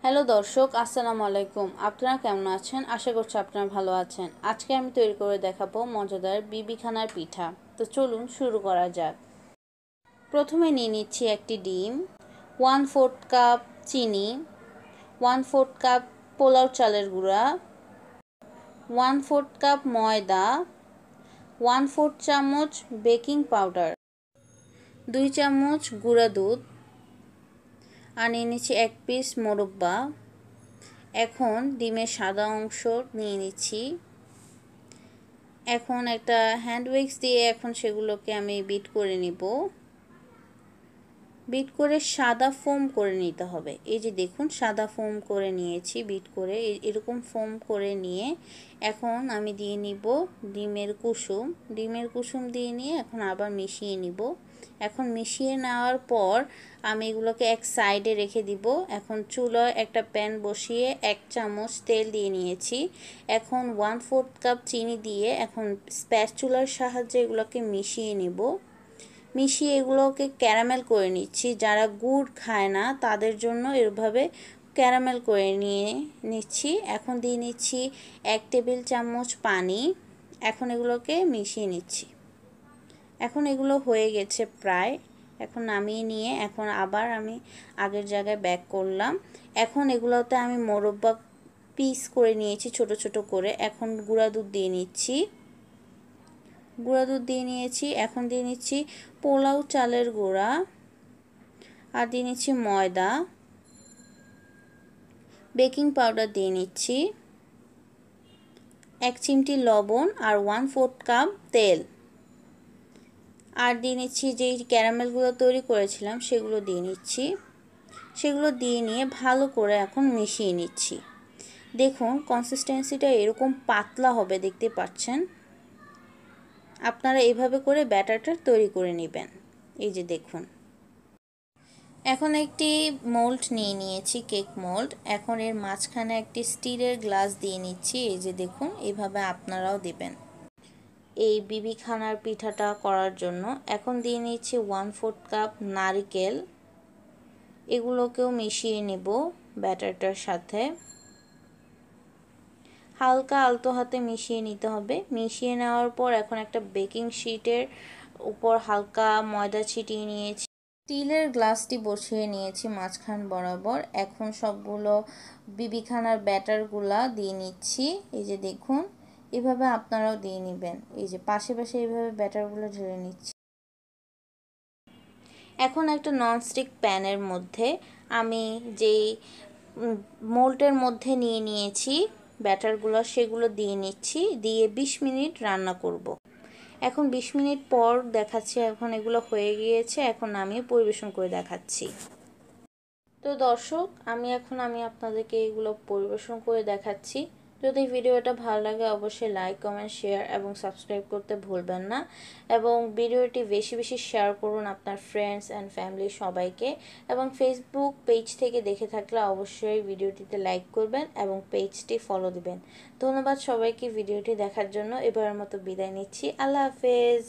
Hello দর্শক, আসসালামু আলাইকুম। আপনারা কেমন আছেন? আশা করছি আপনারা ভালো আছেন। আজকে আমি তৈরি করে দেখাবো মজাদার বিবিখানার পিঠা। তো চলুন শুরু করা যাক। প্রথমে নিয়ে নিচ্ছি একটি ডিম, 1/4 কাপ চিনি, 1/4 কাপ পোলাও চালের গুঁড়া, 1/4 কাপ ময়দা, 1/4 চামচ বেকিং পাউডার, 2 চামচ গুঁড়া দুধ, আর নিয়ে নিচ্ছি 1 পিস মোরব্বা। এখন ডিমের সাদা অংশ নিয়ে নিচ্ছি। এখন একটা হ্যান্ড উইক্স দিয়ে এখন সেগুলোকে আমি বিট করে নিব। বিট করে সাদা ফোম করে নিতে হবে। এই যে দেখুন, সাদা ফোম করে নিয়েছি বিট করে। এরকম ফোম করে নিয়ে এখন আমি দিয়ে নিব ডিমের কুসুম। ডিমের কুসুম দিয়ে নিয়ে এখন আবার মিশিয়ে নিব। এখন মিশিয়ে নেওয়ার পর আমি এগুলোকে এক সাইডে রেখে দিব। এখন চুলায় একটা প্যান বসিয়ে 1 চামচ তেল দিয়ে নিয়েছি। এখন 1/4 কাপ চিনি দিয়ে এখন স্প্যাচুলার সাহায্যে এগুলোকে মিশিয়ে নিব। মিশিয়ে এগুলোকে ক্যারামেল করে নিচ্ছি। যারা গুড় খায় না তাদের জন্য এভাবে ক্যারামেল করে নিচ্ছি। এখন দিয়ে নিচ্ছি 1 টেবিল চামচ পানি। এখন এগুলোকে মিশিয়ে নিচ্ছি। এখন এগুলো হয়ে গেছে প্রায়। এখন নামিয়ে নিয়ে এখন আবার আমি আগের জায়গায় ব্যাক করলাম। এখন এগুলোতে আমি মোরব্বা পিস করে নিয়েছি ছোট ছোট করে। এখন গুঁড়া দুধ দিয়ে নিচ্ছি। গুঁড়া দুধ দিয়ে নিয়েছি। এখন দিয়ে নিচ্ছি পোলাও চালের গুঁড়া, আর দিয়ে নিচ্ছি ময়দা, বেকিং পাউডার দিয়ে নিচ্ছি, 1 চিমটি লবণ, আর 1/4 কাপ তেল, আর দিয়ে নিচ্ছি যেই ক্যারামেলগুলো তৈরি করেছিলাম সেগুলো দিয়ে নিচ্ছি। সেগুলো দিয়ে নিয়ে ভালো করে এখন মিশিয়ে নিচ্ছি। দেখুন কনসিস্টেন্সিটা এরকম পাতলা হবে, দেখতে পাচ্ছেন। আপনারা এইভাবে করে ব্যাটারটা তৈরি করে নেবেন। এই যে দেখুন, এখন একটি মোল্ড নিয়ে নিয়েছি, কেক মোল্ড। এখন এর মাঝখানে একটি স্টিলের গ্লাস দিয়ে নিচ্ছি। এই যে দেখুন, এইভাবে আপনারাও দিবেন এই বিবিখানার পিঠাটা করার জন্য। এখন দিয়ে নিচ্ছি 1/4 কাপ নারকেল। এগুলোকেও মিশিয়ে নেব ব্যাটারটার সাথে। হালকা আলতো হাতে মিশিয়ে নিতে হবে। মিশিয়ে নেওয়ার পর এখন একটা বেকিং শিটের উপর হালকা ময়দা ছিটিয়ে নিয়েছি। স্টিলের গ্লাসটি বসিয়ে নিয়েছি মাঝখান বরাবর। এখন সবগুলো বিবিখানার ব্যাটারগুলা দিয়ে নিচ্ছি। এই যে দেখুন, এভাবে আপনারাও দিয়ে নেবেন। এই যে পাশে পাশে এইভাবে ব্যাটারগুলো ঢেলে নিচ্ছি। এখন একটা ননস্টিক প্যানের মধ্যে আমি যেই মোল্ডের মধ্যে নিয়ে নিয়েছি ব্যাটারগুলো, সেগুলো দিয়ে নিচ্ছি। দিয়ে 20 মিনিট রান্না করব। এখন 20 মিনিট পর দেখাচ্ছি। এখন এগুলো হয়ে গিয়েছে। এখন আমি পরিবেশন করে দেখাচ্ছি। তো দর্শক, আমি আপনাদেরকে এগুলো পরিবেশন করে দেখাচ্ছি। যদি ভিডিওটা ভালো লাগে অবশ্যই লাইক, কমেন্ট, শেয়ার এবং সাবস্ক্রাইব করতে ভুলবেন না। এবং ভিডিওটি বেশি বেশি শেয়ার করুন আপনার ফ্রেন্ডস অ্যান্ড ফ্যামিলি সবাইকে। এবং ফেসবুক পেজ থেকে দেখে থাকলে অবশ্যই ভিডিওটিতে লাইক করবেন এবং পেজটি ফলো দিবেন। ধন্যবাদ সবাইকে ভিডিওটি দেখার জন্য। এবারের মতো বিদায় নিচ্ছি। আল্লাহ হাফেজ।